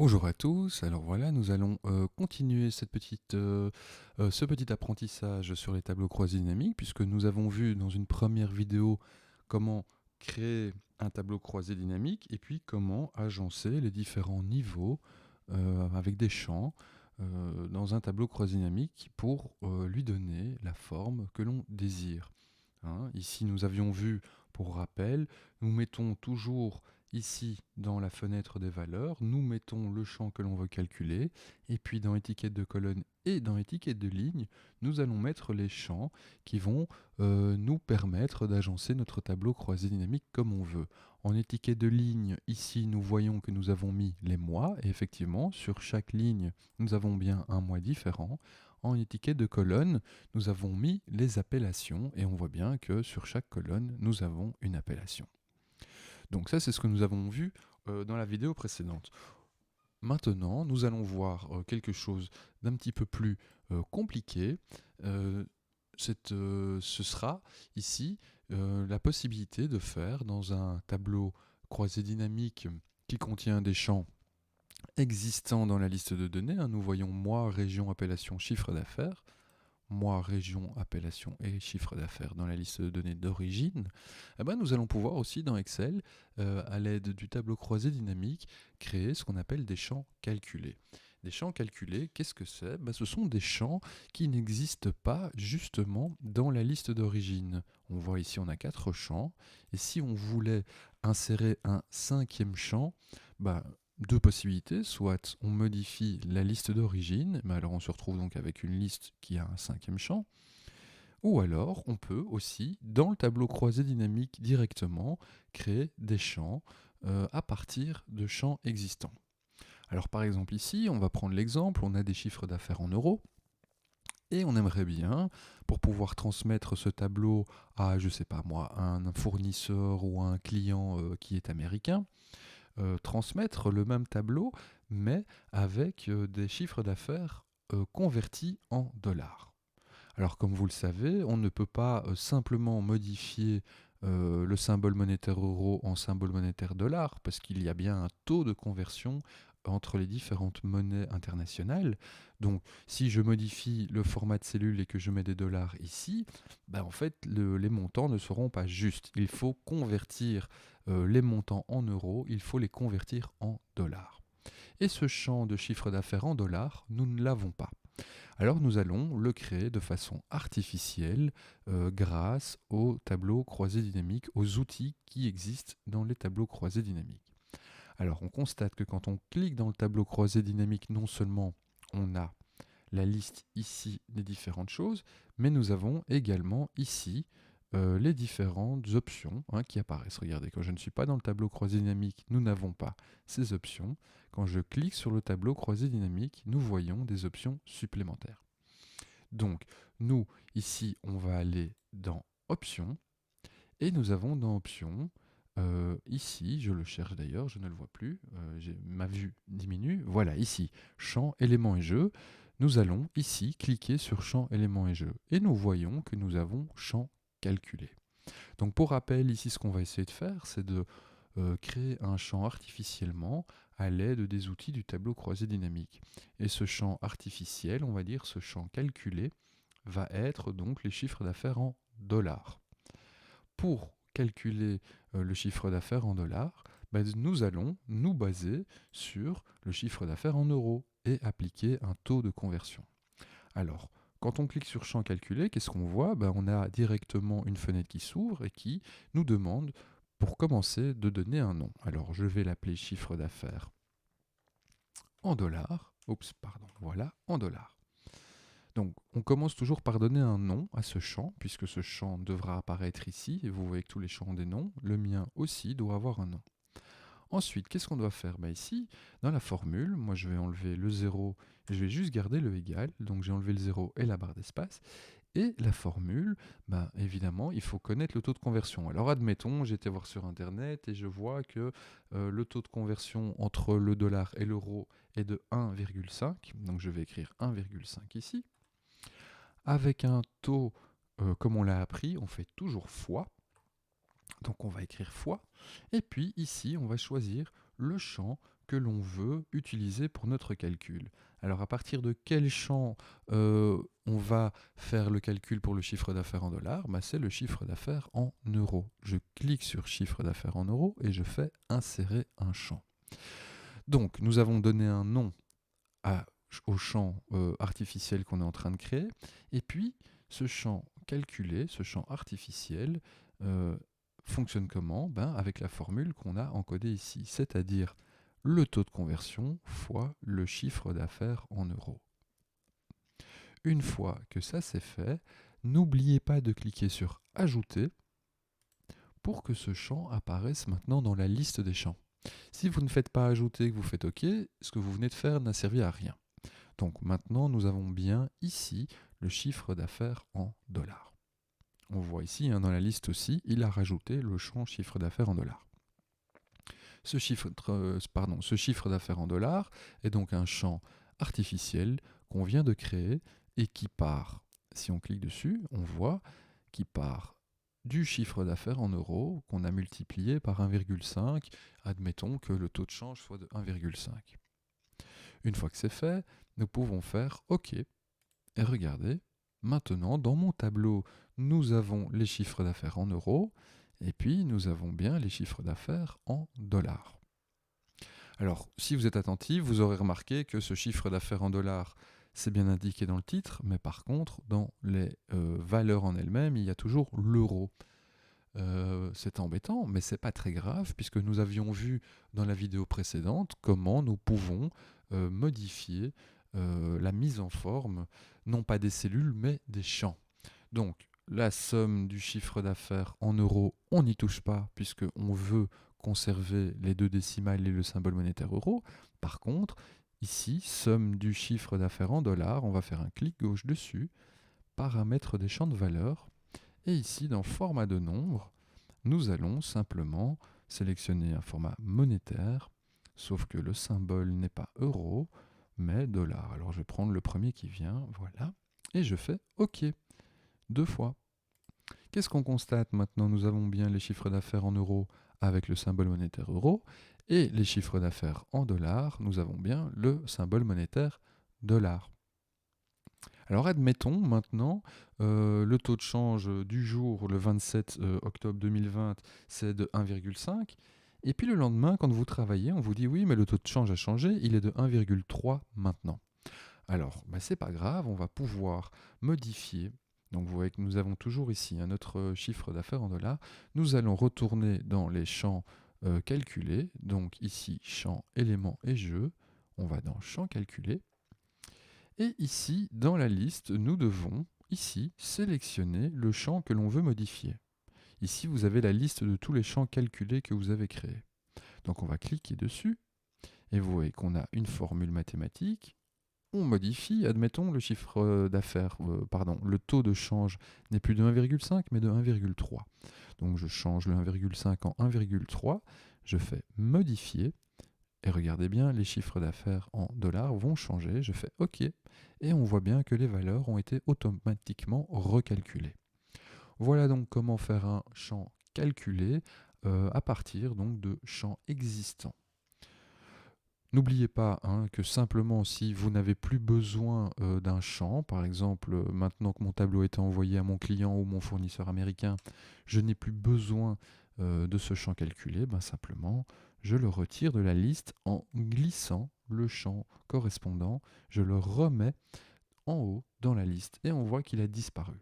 Bonjour à tous, alors voilà, nous allons continuer ce petit apprentissage sur les tableaux croisés dynamiques, puisque nous avons vu dans une première vidéo comment créer un tableau croisé dynamique et puis comment agencer les différents niveaux avec des champs dans un tableau croisé dynamique pour lui donner la forme que l'on désire. Ici, nous avions vu, pour rappel, nous mettons toujours ici dans la fenêtre des valeurs, nous mettons le champ que l'on veut calculer, et puis dans étiquette de colonne et dans étiquette de ligne, nous allons mettre les champs qui vont nous permettre d'agencer notre tableau croisé dynamique comme on veut. En étiquette de ligne, ici, nous voyons que nous avons mis les mois, et effectivement, sur chaque ligne, nous avons bien un mois différent. En étiquette de colonne, nous avons mis les appellations et on voit bien que sur chaque colonne, nous avons une appellation. Donc ça, c'est ce que nous avons vu dans la vidéo précédente. Maintenant, nous allons voir quelque chose d'un petit peu plus compliqué. Euh, Ce sera ici la possibilité de faire dans un tableau croisé dynamique qui contient des champs existants dans la liste de données. Nous voyons mois, région, appellation, chiffre d'affaires. Mois, région, appellation et chiffre d'affaires dans la liste de données d'origine, nous allons pouvoir aussi dans Excel, à l'aide du tableau croisé dynamique, créer ce qu'on appelle des champs calculés. Des champs calculés, qu'est-ce que c'est? Ce sont des champs qui n'existent pas justement dans la liste d'origine. On voit ici, on a 4 champs, et si on voulait insérer un 5e champ, deux possibilités, soit on modifie la liste d'origine, mais alors on se retrouve donc avec une liste qui a un 5e champ, ou alors on peut aussi, dans le tableau croisé dynamique directement, créer des champs à partir de champs existants. Alors par exemple ici, on va prendre l'exemple, on a des chiffres d'affaires en euros, et on aimerait bien, pour pouvoir transmettre ce tableau à, je sais pas moi, un fournisseur ou un client qui est américain, transmettre le même tableau, mais avec des chiffres d'affaires convertis en dollars. Alors comme vous le savez, on ne peut pas simplement modifier le symbole monétaire euro en symbole monétaire dollar, parce qu'il y a bien un taux de conversion entre les différentes monnaies internationales. Donc si je modifie le format de cellule et que je mets des dollars ici, en fait les montants ne seront pas justes. Il faut convertir les montants en euros, il faut les convertir en dollars. Et ce champ de chiffre d'affaires en dollars, nous ne l'avons pas. Alors nous allons le créer de façon artificielle grâce aux tableaux croisés dynamiques, aux outils qui existent dans les tableaux croisés dynamiques. Alors on constate que quand on clique dans le tableau croisé dynamique, non seulement on a la liste ici des différentes choses, mais nous avons également ici les différentes options qui apparaissent. Regardez, quand je ne suis pas dans le tableau croisé dynamique, nous n'avons pas ces options. Quand je clique sur le tableau croisé dynamique, nous voyons des options supplémentaires. Donc, nous, ici, on va aller dans Options, et nous avons dans Options, ici, je le cherche d'ailleurs, je ne le vois plus, ma vue diminue, voilà, ici, Champ, éléments et jeux. Nous allons ici cliquer sur Champ, éléments et jeux, et nous voyons que nous avons Champ calculé. Donc pour rappel, ici, ce qu'on va essayer de faire, c'est de créer un champ artificiellement à l'aide des outils du tableau croisé dynamique. Et ce champ artificiel, on va dire ce champ calculé, va être donc les chiffres d'affaires en dollars. Pour calculer le chiffre d'affaires en dollars, nous allons nous baser sur le chiffre d'affaires en euros et appliquer un taux de conversion. Alors, quand on clique sur champ calculé, qu'est-ce qu'on voit? On a directement une fenêtre qui s'ouvre et qui nous demande, pour commencer, de donner un nom. Alors, je vais l'appeler chiffre d'affaires en dollars. Oups, pardon, voilà, en dollars. Donc, on commence toujours par donner un nom à ce champ, puisque ce champ devra apparaître ici, et vous voyez que tous les champs ont des noms. Le mien aussi doit avoir un nom. Ensuite, qu'est-ce qu'on doit faire? Ici, dans la formule, moi je vais enlever le 0 et je vais juste garder le égal. Donc j'ai enlevé le 0 et la barre d'espace. Et la formule, évidemment, il faut connaître le taux de conversion. Alors admettons, j'ai été voir sur Internet et je vois que le taux de conversion entre le dollar et l'euro est de 1,5. Donc je vais écrire 1,5 ici. Avec un taux, comme on l'a appris, on fait toujours fois. Donc on va écrire fois. Et puis ici, on va choisir le champ que l'on veut utiliser pour notre calcul. Alors à partir de quel champ on va faire le calcul pour le chiffre d'affaires en dollars? C'est le chiffre d'affaires en euros. Je clique sur chiffre d'affaires en euros et je fais insérer un champ. Donc nous avons donné un nom au champ artificiel qu'on est en train de créer, et puis ce champ calculé, ce champ artificiel, fonctionne comment? Avec la formule qu'on a encodée ici, c'est-à-dire le taux de conversion fois le chiffre d'affaires en euros. Une fois que ça c'est fait, n'oubliez pas de cliquer sur « Ajouter » pour que ce champ apparaisse maintenant dans la liste des champs. Si vous ne faites pas « Ajouter » et que vous faites « OK », ce que vous venez de faire n'a servi à rien. Donc maintenant, nous avons bien ici le chiffre d'affaires en dollars. On voit ici, dans la liste aussi, il a rajouté le champ chiffre d'affaires en dollars. Ce chiffre d'affaires en dollars est donc un champ artificiel qu'on vient de créer et qui part, si on clique dessus, on voit qu'il part du chiffre d'affaires en euros qu'on a multiplié par 1,5. Admettons que le taux de change soit de 1,5. Une fois que c'est fait, nous pouvons faire OK. Et regardez, maintenant, dans mon tableau, nous avons les chiffres d'affaires en euros, et puis nous avons bien les chiffres d'affaires en dollars. Alors, si vous êtes attentif, vous aurez remarqué que ce chiffre d'affaires en dollars, c'est bien indiqué dans le titre, mais par contre, dans les valeurs en elles-mêmes, il y a toujours l'euro. C'est embêtant, mais c'est pas très grave, puisque nous avions vu dans la vidéo précédente comment nous pouvons modifier la mise en forme, non pas des cellules, mais des champs. Donc, la somme du chiffre d'affaires en euros, on n'y touche pas, puisqu'on veut conserver les 2 décimales et le symbole monétaire euro. Par contre, ici, somme du chiffre d'affaires en dollars, on va faire un clic gauche dessus, paramètres des champs de valeur, et ici, dans format de nombre, nous allons simplement sélectionner un format monétaire, sauf que le symbole n'est pas euro, mais dollar. Alors je vais prendre le premier qui vient, voilà, et je fais OK, 2 fois. Qu'est-ce qu'on constate maintenant? Nous avons bien les chiffres d'affaires en euros avec le symbole monétaire euro, et les chiffres d'affaires en dollars, nous avons bien le symbole monétaire dollar. Alors admettons maintenant, le taux de change du jour, le 27 octobre 2020, c'est de 1,5. Et puis le lendemain, quand vous travaillez, on vous dit oui, mais le taux de change a changé, il est de 1,3 maintenant. Alors, c'est pas grave, on va pouvoir modifier. Donc vous voyez que nous avons toujours ici notre chiffre d'affaires en dollars. Nous allons retourner dans les champs calculés. Donc ici, champ, éléments et jeux. On va dans champ calculé. Et ici, dans la liste, nous devons, ici, sélectionner le champ que l'on veut modifier. Ici, vous avez la liste de tous les champs calculés que vous avez créés. Donc on va cliquer dessus, et vous voyez qu'on a une formule mathématique. On modifie, admettons, le chiffre d'affaires, le taux de change n'est plus de 1,5, mais de 1,3. Donc je change le 1,5 en 1,3, je fais modifier, et regardez bien, les chiffres d'affaires en dollars vont changer. Je fais OK. Et on voit bien que les valeurs ont été automatiquement recalculées. Voilà donc comment faire un champ calculé à partir donc de champs existants. N'oubliez pas que simplement si vous n'avez plus besoin d'un champ, par exemple maintenant que mon tableau a été envoyé à mon client ou mon fournisseur américain, je n'ai plus besoin de ce champ calculé, simplement je le retire de la liste en glissant le champ correspondant, je le remets en haut dans la liste et on voit qu'il a disparu.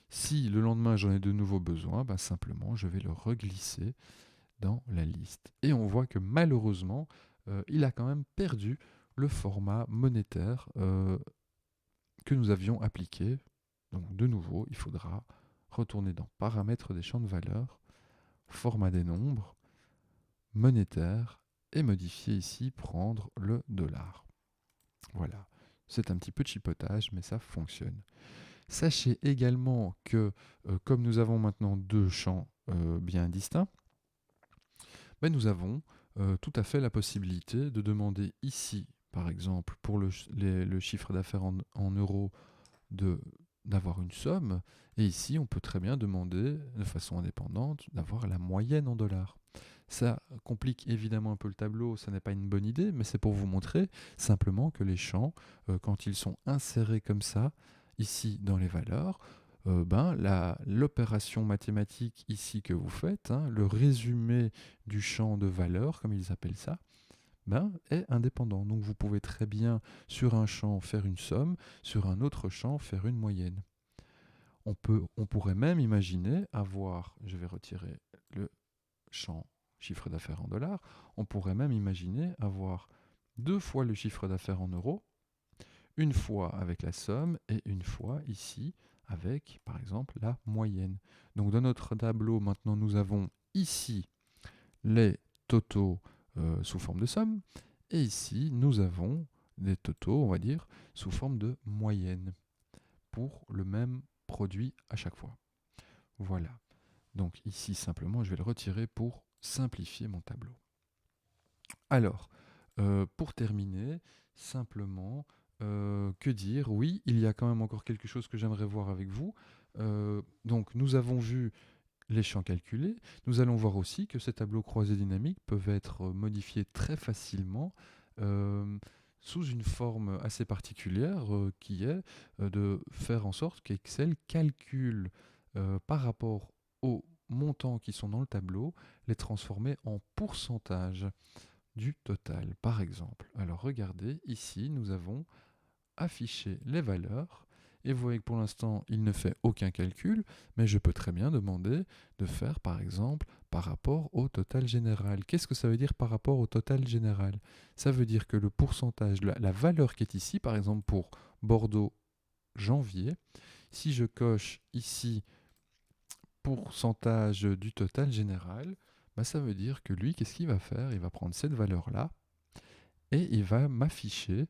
Si le lendemain j'en ai de nouveau besoin, simplement je vais le reglisser dans la liste. Et on voit que malheureusement, il a quand même perdu le format monétaire que nous avions appliqué. Donc de nouveau, il faudra retourner dans paramètres des champs de valeur, format des nombres, monétaire, et modifier ici, prendre le dollar. Voilà, c'est un petit peu de chipotage, mais ça fonctionne. Sachez également que, comme nous avons maintenant 2 champs bien distincts, nous avons tout à fait la possibilité de demander ici, par exemple, pour le chiffre d'affaires en euros, d'avoir une somme, et ici on peut très bien demander de façon indépendante d'avoir la moyenne en dollars. Ça complique évidemment un peu le tableau, ça n'est pas une bonne idée, mais c'est pour vous montrer simplement que les champs, quand ils sont insérés comme ça, ici dans les valeurs, l'opération mathématique ici que vous faites, hein, le résumé du champ de valeurs, comme ils appellent ça, est indépendant. Donc vous pouvez très bien, sur un champ, faire une somme, sur un autre champ, faire une moyenne. On pourrait même imaginer avoir, je vais retirer le champ chiffre d'affaires en dollars, on pourrait même imaginer avoir 2 fois le chiffre d'affaires en euros, une fois avec la somme et une fois ici avec, par exemple, la moyenne. Donc dans notre tableau, maintenant, nous avons ici les totaux sous forme de somme et ici, nous avons des totaux, on va dire, sous forme de moyenne pour le même produit à chaque fois. Voilà. Donc ici, simplement, je vais le retirer pour simplifier mon tableau. Alors, pour terminer, simplement, que dire? Oui, il y a quand même encore quelque chose que j'aimerais voir avec vous. Donc, nous avons vu les champs calculés. Nous allons voir aussi que ces tableaux croisés dynamiques peuvent être modifiés très facilement sous une forme assez particulière qui est de faire en sorte qu'Excel calcule par rapport aux montants qui sont dans le tableau, les transformer en pourcentage du total, par exemple. Alors regardez, ici, nous avons affiché les valeurs. Et vous voyez que pour l'instant, il ne fait aucun calcul, mais je peux très bien demander de faire, par exemple, par rapport au total général. Qu'est-ce que ça veut dire par rapport au total général? Ça veut dire que le pourcentage, la valeur qui est ici, par exemple pour Bordeaux janvier, si je coche ici pourcentage du total général, ça veut dire que lui, qu'est-ce qu'il va faire? Il va prendre cette valeur-là et il va m'afficher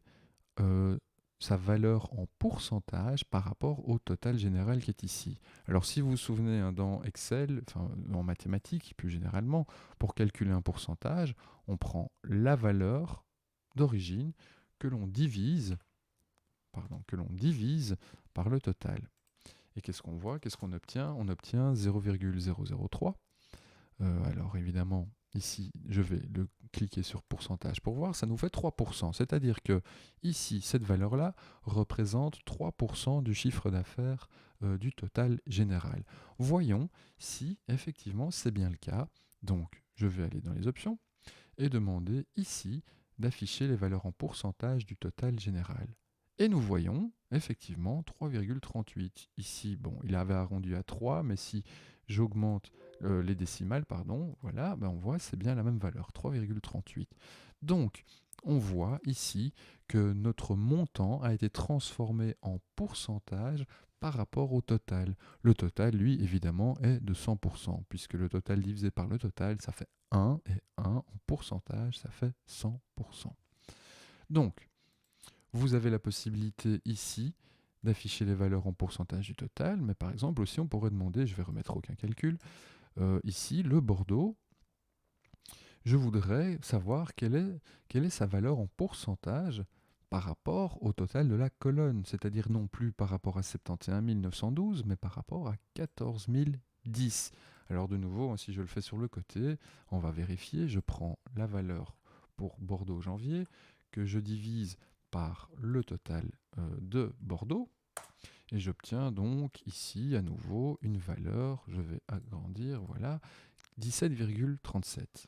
euh, sa valeur en pourcentage par rapport au total général qui est ici. Alors si vous vous souvenez hein, dans Excel, enfin en mathématiques plus généralement, pour calculer un pourcentage, on prend la valeur d'origine que l'on divise, que l'on divise par le total. Et qu'est-ce qu'on voit? Qu'est-ce qu'on obtient? On obtient 0,003. Alors évidemment, ici, je vais le cliquer sur pourcentage pour voir, ça nous fait 3%. C'est-à-dire que ici, cette valeur-là représente 3% du chiffre d'affaires du total général. Voyons si effectivement c'est bien le cas. Donc, je vais aller dans les options et demander ici d'afficher les valeurs en pourcentage du total général. Et nous voyons effectivement 3,38. Ici, bon, il avait arrondi à 3, mais si j'augmente les décimales, pardon, voilà, on voit c'est bien la même valeur, 3,38. Donc, on voit ici que notre montant a été transformé en pourcentage par rapport au total. Le total, lui, évidemment, est de 100%, puisque le total divisé par le total, ça fait 1, et 1 en pourcentage, ça fait 100%. Donc, vous avez la possibilité ici d'afficher les valeurs en pourcentage du total, mais par exemple aussi on pourrait demander, je vais remettre aucun calcul, ici le Bordeaux, je voudrais savoir quelle est sa valeur en pourcentage par rapport au total de la colonne, c'est-à-dire non plus par rapport à 71 912, mais par rapport à 14 010. Alors de nouveau, si je le fais sur le côté, on va vérifier, je prends la valeur pour Bordeaux janvier, que je divise par le total de Bordeaux, et j'obtiens donc ici à nouveau une valeur, je vais agrandir, voilà, 17,37.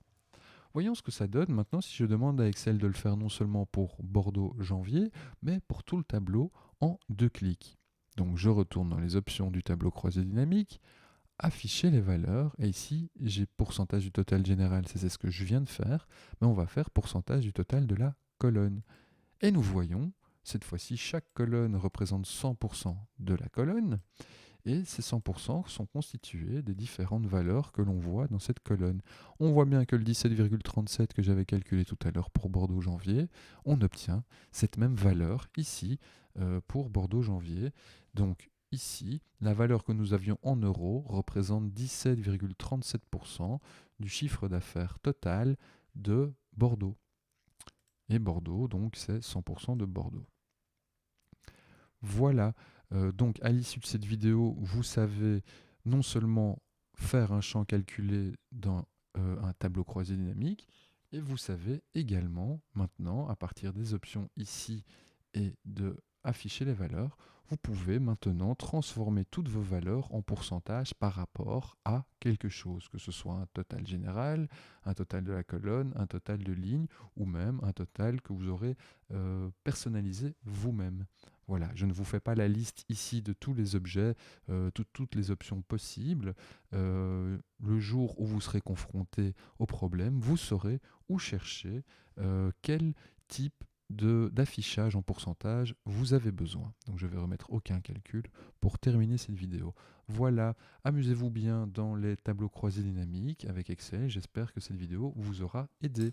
Voyons ce que ça donne maintenant si je demande à Excel de le faire non seulement pour Bordeaux janvier, mais pour tout le tableau en 2 clics. Donc je retourne dans les options du tableau croisé dynamique, afficher les valeurs, et ici j'ai pourcentage du total général, c'est ce que je viens de faire, mais on va faire pourcentage du total de la colonne. Et nous voyons, cette fois-ci, chaque colonne représente 100% de la colonne, et ces 100% sont constitués des différentes valeurs que l'on voit dans cette colonne. On voit bien que le 17,37 que j'avais calculé tout à l'heure pour Bordeaux janvier, on obtient cette même valeur ici pour Bordeaux janvier. Donc ici, la valeur que nous avions en euros représente 17,37% du chiffre d'affaires total de Bordeaux. Et Bordeaux, donc, c'est 100% de Bordeaux. Voilà, donc à l'issue de cette vidéo, vous savez non seulement faire un champ calculé dans un tableau croisé dynamique. Et vous savez également maintenant, à partir des options ici et de afficher les valeurs, vous pouvez maintenant transformer toutes vos valeurs en pourcentage par rapport à quelque chose, que ce soit un total général, un total de la colonne, un total de ligne, ou même un total que vous aurez personnalisé vous-même. Voilà, je ne vous fais pas la liste ici de tous les objets, toutes les options possibles. Le jour où vous serez confronté au problème, vous saurez où chercher, quel type d'affichage en pourcentage vous avez besoin. Donc je vais remettre aucun calcul pour terminer cette vidéo. Voilà, amusez-vous bien dans les tableaux croisés dynamiques avec Excel. J'espère que cette vidéo vous aura aidé.